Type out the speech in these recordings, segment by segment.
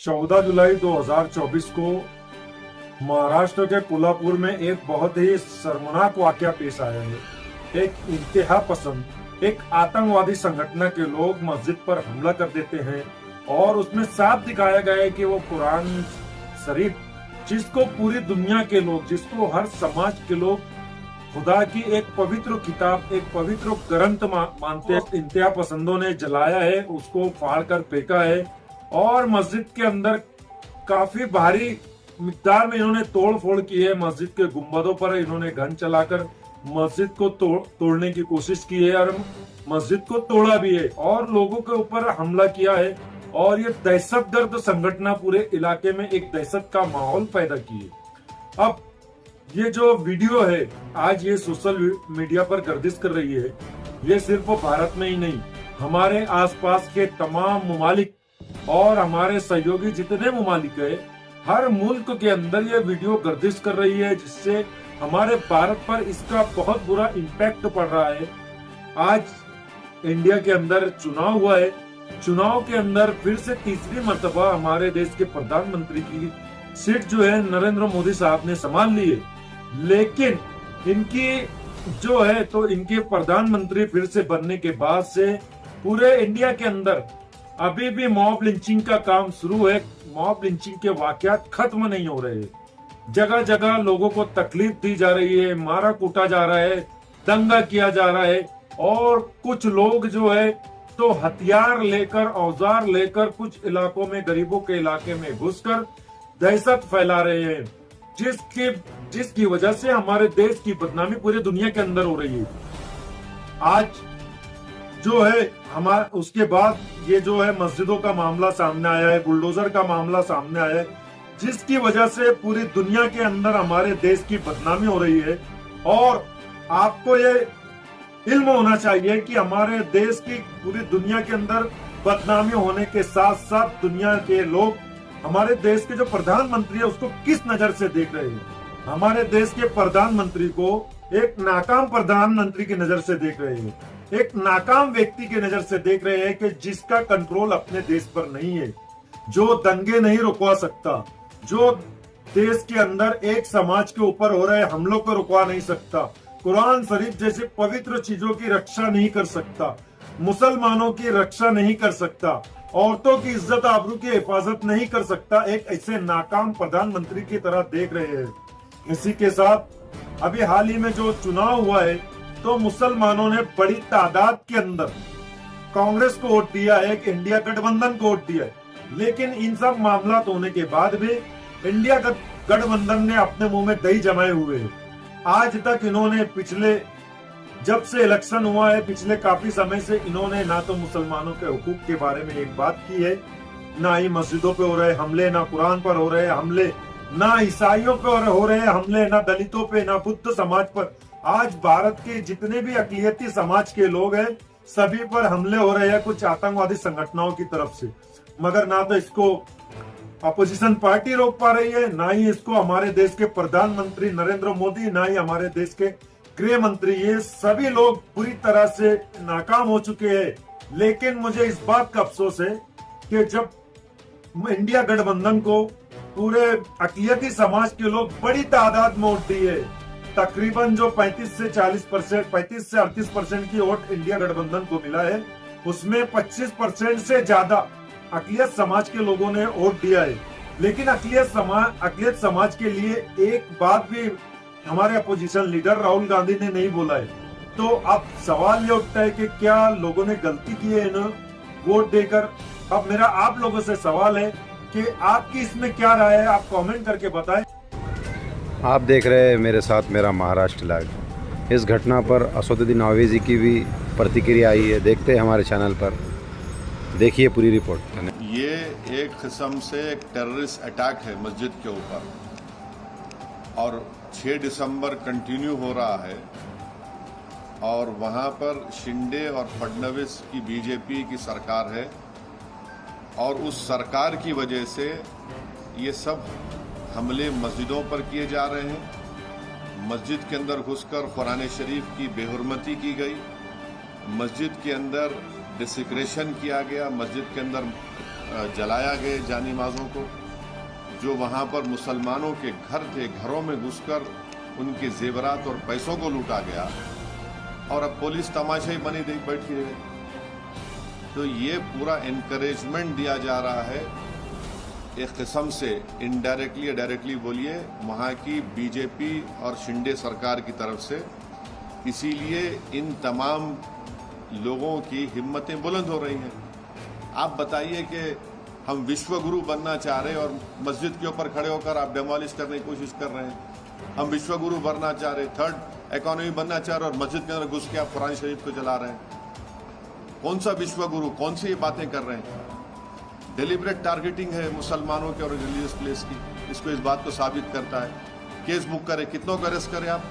14 जुलाई 2024 को महाराष्ट्र के कोल्हापुर में एक बहुत ही शर्मनाक वाकया पेश आया है। एक इंतहा पसंद, एक आतंकवादी संगठन के लोग मस्जिद पर हमला कर देते हैं और उसमें साफ दिखाया गया है कि वो कुरान शरीफ, जिसको पूरी दुनिया के लोग, जिसको हर समाज के लोग खुदा की एक पवित्र किताब, एक पवित्र ग्रंथ मानते हैं, इंतहा पसंदों ने जलाया है, उसको फाड़ कर फेंका है और मस्जिद के अंदर काफी भारी मिकदार में इन्होंने तोड़ फोड़ की है। मस्जिद के गुंबदों पर इन्होंने गन चलाकर मस्जिद को तोड़ने की कोशिश की है और मस्जिद को तोड़ा भी है और लोगों के ऊपर हमला किया है और ये दहशतगर्द संगठन पूरे इलाके में एक दहशत का माहौल पैदा किए। अब ये जो वीडियो है आज ये सोशल मीडिया पर गर्दिश कर रही है, ये सिर्फ भारत में ही नहीं, हमारे आसपास के तमाम ममालिक और हमारे सहयोगी जितने ममालिक है, हर मुल्क के अंदर ये वीडियो गर्दिश कर रही है, जिससे हमारे भारत पर इसका बहुत बुरा इम्पैक्ट पड़ रहा है। आज इंडिया के अंदर चुनाव हुआ है, चुनाव के अंदर फिर से तीसरी मर्तबा हमारे देश के प्रधानमंत्री की सीट जो है नरेंद्र मोदी साहब ने संभाल ली है, लेकिन इनकी जो है तो इनके प्रधानमंत्री फिर से बनने के बाद से पूरे इंडिया के अंदर अभी भी मॉब लिंचिंग का काम शुरू है। मॉब लिंचिंग के वाकयात खत्म नहीं हो रहे, जगह जगह लोगों को तकलीफ दी जा रही है, मारा कूटा जा रहा है, दंगा किया जा रहा है और कुछ लोग जो है तो हथियार लेकर, औजार लेकर कुछ इलाकों में, गरीबों के इलाके में घुसकर दहशत फैला रहे हैं, जिसकी वजह से हमारे देश की बदनामी पूरी दुनिया के अंदर हो रही है। आज जो है हमारे उसके बाद ये जो है मस्जिदों का मामला सामने आया है, बुलडोजर का मामला सामने आया है, जिसकी वजह से पूरी दुनिया के अंदर हमारे देश की बदनामी हो रही है। और आपको ये इल्म होना चाहिए कि हमारे देश की पूरी दुनिया के अंदर बदनामी होने के साथ साथ दुनिया के लोग हमारे देश के जो प्रधानमंत्री है उसको किस नजर से देख रहे हैं। हमारे देश के प्रधानमंत्री को एक नाकाम प्रधानमंत्री की नजर से देख रहे हैं, एक नाकाम व्यक्ति की नजर से देख रहे हैं कि जिसका कंट्रोल अपने देश पर नहीं है, जो दंगे नहीं रुकवा सकता, जो देश के अंदर एक समाज के ऊपर हो रहे हमलों को रुकवा नहीं सकता, कुरान शरीफ जैसे पवित्र चीजों की रक्षा नहीं कर सकता, मुसलमानों की रक्षा नहीं कर सकता, औरतों की इज्जत आबरू की हिफाजत नहीं कर सकता, एक ऐसे नाकाम प्रधानमंत्री की तरह देख रहे हैं। इसी के साथ अभी हाल ही में जो चुनाव हुआ है तो मुसलमानों ने बड़ी तादाद के अंदर कांग्रेस को वोट दिया है, इंडिया गठबंधन को वोट दिया है, लेकिन इन सब मामला होने के बाद भी इंडिया गठबंधन ने अपने मुंह में दही जमाए हुए है। आज तक इन्होंने पिछले जब से इलेक्शन हुआ है, पिछले काफी समय से इन्होंने ना तो मुसलमानों के हुकूक के बारे में एक बात की है, ना ही मस्जिदों पे हो रहे हमले, ना कुरान पर हो रहे हमले, ना ईसाइयों पे हो रहे हमले, ना दलितों पे, ना बुद्ध समाज पर। आज भारत के जितने भी अकलियती समाज के लोग हैं सभी पर हमले हो रहे हैं कुछ आतंकवादी संगठनों की तरफ से, मगर ना तो इसको अपोजिशन पार्टी रोक पा रही है, ना ही इसको हमारे देश के प्रधानमंत्री नरेंद्र मोदी, ना ही हमारे देश के गृह मंत्री, ये सभी लोग पूरी तरह से नाकाम हो चुके हैं। लेकिन मुझे इस बात का अफसोस है कि जब इंडिया गठबंधन को पूरे अकलियती समाज के लोग बड़ी तादाद में वोट दिए, तकरीबन जो 35 से 38% की वोट इंडिया गठबंधन को मिला है, उसमें 25% से ज्यादा अकलियत समाज के लोगों ने वोट दिया है। लेकिन अकलियत समाज के लिए एक बात भी हमारे अपोजिशन लीडर राहुल गांधी ने नहीं बोला है। तो अब सवाल ये उठता है कि क्या लोगों ने गलती की है इन्हें वोट देकर। अब मेरा आप लोगों से सवाल है कि आपकी इसमें क्या राय है, आप कमेंट करके बताएं। आप देख रहे हैं मेरे साथ मेरा महाराष्ट्र लाइव। इस घटना पर असदुद्दीन ओवैसी की भी प्रतिक्रिया आई है, देखते हैं हमारे चैनल पर, देखिए पूरी रिपोर्ट। ये एक किस्म से एक टेररिस्ट अटैक है मस्जिद के ऊपर और 6 दिसंबर कंटिन्यू हो रहा है और वहाँ पर शिंदे और फडणवीस की बीजेपी की सरकार है और उस सरकार की वजह से ये सब हमले मस्जिदों पर किए जा रहे हैं। मस्जिद के अंदर घुसकर कुरान शरीफ की बेहुरमती की गई, मस्जिद के अंदर डिसिक्रेशन किया गया, मस्जिद के अंदर जलाया गए जानिमाज़ों को, जो वहाँ पर मुसलमानों के घर थे, घरों में घुसकर उनके जेवरात और पैसों को लूटा गया, और अब पुलिस तमाशाई बनी बैठी है। तो ये पूरा इनकरेजमेंट दिया जा रहा है एक किस्म से, इनडायरेक्टली या डायरेक्टली बोलिए, वहाँ की बीजेपी और शिंदे सरकार की तरफ से। इसीलिए इन तमाम लोगों की हिम्मतें बुलंद हो रही हैं। आप बताइए कि हम विश्वगुरु बनना चाह रहे हैं और मस्जिद के ऊपर खड़े होकर आप डेमोलिश करने की कोशिश कर रहे हैं। हम विश्वगुरु बनना चाह रहे, थर्ड इकोनॉमी बनना चाह रहे और मस्जिद के अंदर घुस के आप कुरान शरीफ को जला रहे हैं। कौन सा विश्वगुरु, कौन सी ये बातें कर रहे हैं? डेलिब्रेट टारगेटिंग है मुसलमानों के और रिलीजियस प्लेस की। इसको इस बात को साबित करता है। केस बुक करें, कितनों को अरेस्ट करें आप?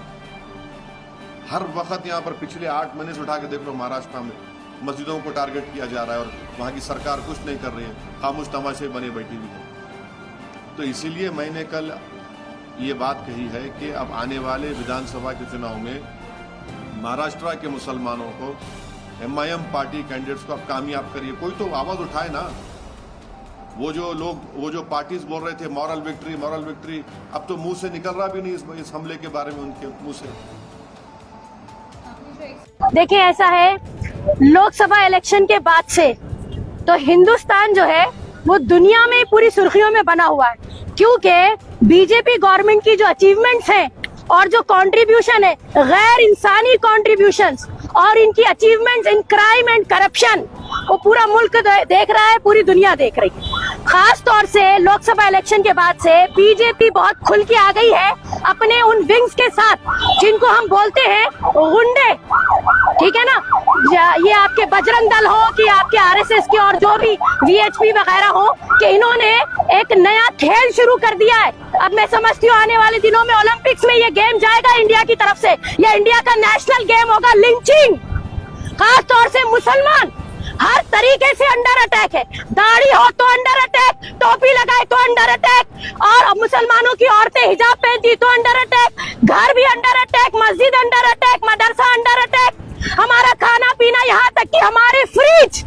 हर वक्त यहाँ पर पिछले 8 महीने से उठा के देख लो, महाराष्ट्र में मस्जिदों को टारगेट किया जा रहा है और वहाँ की सरकार कुछ नहीं कर रही है, खामोश तमाशे बने बैठी हुई है। तो इसीलिए मैंने कल ये बात कही है कि अब आने वाले विधानसभा के चुनाव में महाराष्ट्र के मुसलमानों को, MIM पार्टी कैंडिडेट्स को आप कामयाब करिए। कोई तो आवाज उठाए ना। वो जो पार्टीज बोल रहे थे मॉरल विक्ट्री, अब तो मुंह से निकल रहा भी नहीं इस हमले के बारे में उनके मुंह से। देखिए, ऐसा है, लोकसभा इलेक्शन के बाद से तो हिंदुस्तान जो है वो दुनिया में पूरी सुर्खियों में बना हुआ है, क्योंकि बीजेपी गवर्नमेंट की जो अचीवमेंट्स हैं और जो कंट्रीब्यूशन है, गैर इंसानी कंट्रीब्यूशंस और इनकी achievements in crime and corruption, वो पूरा मुल्क देख रहा है, पूरी दुनिया देख रही है। खास तौर से लोकसभा इलेक्शन के बाद से बीजेपी बहुत खुल के आ गई है अपने उन विंग्स के साथ, जिनको हम बोलते हैं गुंडे, ठीक है ना। ये आपके बजरंग दल हो कि आपके RSS के और जो भी VHP वगैरह हो, कि इन्होंने एक नया खेल शुरू कर दिया है। अब मैं समझती हूँ आने वाले दिनों में ओलंपिक्स में ये गेम जाएगा इंडिया की तरफ से, या इंडिया का नेशनल गेम होगा लिंचिंग। खास तौर से मुसलमान हर तरीके से अंडर अटैक है। दाढ़ी हो तो अंडर अटैक, टोपी लगाए तो अंडर अटैक, और मुसलमानों की औरतें हिजाब पहनती तो अंडर अटैक, घर भी अंडर अटैक, मस्जिद अंडर अटैक, मदरसा अंडर अटैक, हमारा खाना पीना, यहाँ तक कि हमारे फ्रिज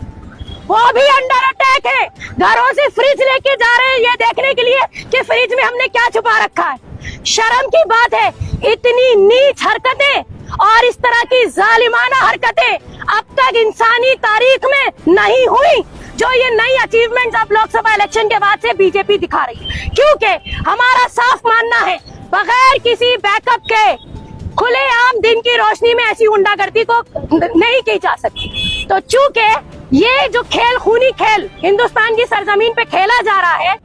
वो भी अंडर अटैक है। घरों से फ्रिज लेके जा रहे हैं ये देखने के लिए कि फ्रिज में हमने क्या छुपा रखा है। शर्म की बात है, इतनी नीच हरकतें और इस तरह की जालिमाना हरकतें अब तक इंसानी तारीख में नहीं हुई, जो ये नई अचीवमेंट अब लोकसभा इलेक्शन के बाद से बीजेपी दिखा रही है। क्योंकि हमारा साफ मानना है, बगैर किसी बैकअप के खुलेआम दिन की रोशनी में ऐसी गुंडागर्दी को नहीं की जा सकती। तो चूंकि ये जो खेल, खूनी खेल हिंदुस्तान की सरजमीन पे खेला जा रहा है,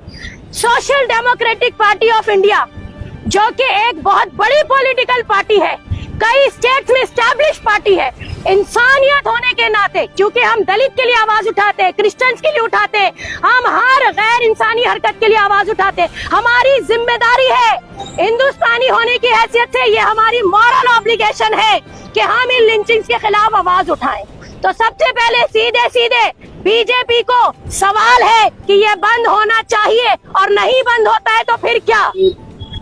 social democratic party of India, जो कि एक बहुत बड़ी पॉलिटिकल पार्टी है, कई स्टेट्स में एस्टैब्लिश पार्टी है, इंसानियत होने के नाते, क्योंकि हम दलित के लिए आवाज उठाते हैं, क्रिश्चियंस के लिए उठाते हैं, हम हर गैर इंसानी हरकत के लिए आवाज उठाते हैं, हमारी जिम्मेदारी है हिंदुस्तानी होने की हैसियत से, ये हमारी मॉरल ऑब्लिगेशन है कि हम इन लिंचिंग्स के खिलाफ आवाज उठाएं। तो सबसे पहले सीधे बीजेपी को सवाल है कि ये बंद होना चाहिए, और नहीं बंद होता है तो फिर क्या?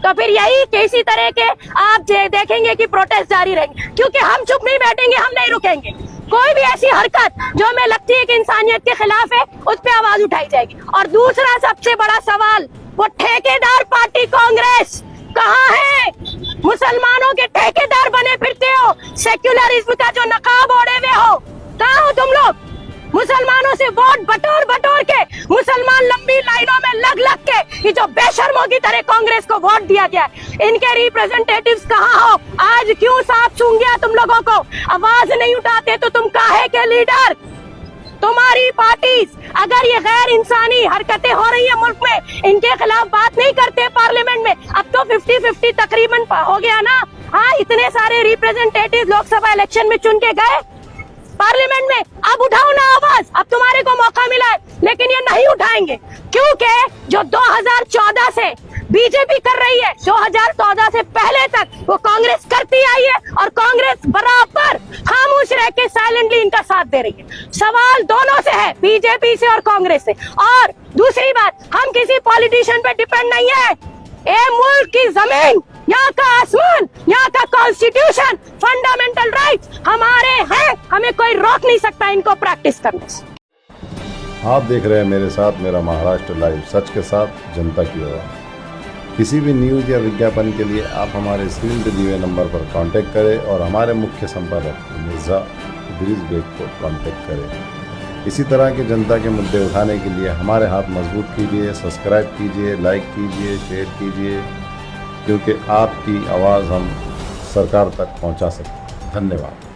तो फिर यही किसी तरह के आप देखेंगे कि प्रोटेस्ट जारी रहेंगे, क्योंकि हम चुप नहीं बैठेंगे, हम नहीं रुकेंगे। कोई भी ऐसी हरकत जो हमें लगती है कि इंसानियत के खिलाफ है, उस पर आवाज उठाई जाएगी। और दूसरा सबसे बड़ा सवाल, वो ठेकेदार पार्टी कांग्रेस कहाँ है? मुसलमानों के ठेकेदार बने फिरते हो, सेक्युलरिज्म का जो नकाब ओढ़े हुए हो, कहाँ हो तुम लोग? मुसलमानों से वोट बटोर के, मुसलमान लंबी लाइनों में लग के, ये जो बेशर्मों की तरह कांग्रेस को वोट दिया गया है, इनके रिप्रेजेंटेटिव्स कहाँ हो? आज क्यों सांप सूंघ गया तुम लोगों को? आवाज नहीं उठाते तो तुम काहे के लीडर? तुम्हारी पार्टीज अगर ये गैर इंसानी हरकतें हो रही है मुल्क में, इनके खिलाफ बात नहीं करते पार्लियामेंट में। अब तो 50-50 तकरीबन हो गया ना। हाँ, इतने सारे रिप्रेजेंटेटिव लोकसभा इलेक्शन में चुन के गए पार्लियामेंट में, अब उठाओ ना आवाज, अब तुम्हारे को मौका मिला है, लेकिन ये नहीं उठाएंगे, क्योंकि जो 2014 से बीजेपी कर रही है, 2014 से पहले तक वो कांग्रेस करती आई है, और कांग्रेस बराबर खामोश रह के साइलेंटली इनका साथ दे रही है। सवाल दोनों से है, बीजेपी से और कांग्रेस से। और दूसरी बात, हम किसी पॉलिटिशियन पे डिपेंड नहीं है। ये मुल्क की जमीन, यहाँ का आसमान, यहाँ का कॉन्स्टिट्यूशन, फंडामेंटल राइट्स हमारे हैं, हमें कोई रोक नहीं सकता इनको प्रैक्टिस करने से। आप देख रहे हैं मेरे साथ मेरा महाराष्ट्र लाइव, सच के साथ जनता की आवाज़। किसी भी न्यूज़ या विज्ञापन के लिए आप हमारे स्क्रीन पर दिए नंबर पर कांटेक्ट करें और हमारे मुख्य संपादक मिर्ज़ा इदरीस बेग को कांटेक्ट करें। इसी तरह के जनता के मुद्दे उठाने के लिए हमारे हाथ मजबूत कीजिए, सब्सक्राइब कीजिए, लाइक कीजिए, शेयर कीजिए, क्योंकि आपकी आवाज़ हम सरकार तक पहुंचा सकते हैं। धन्यवाद।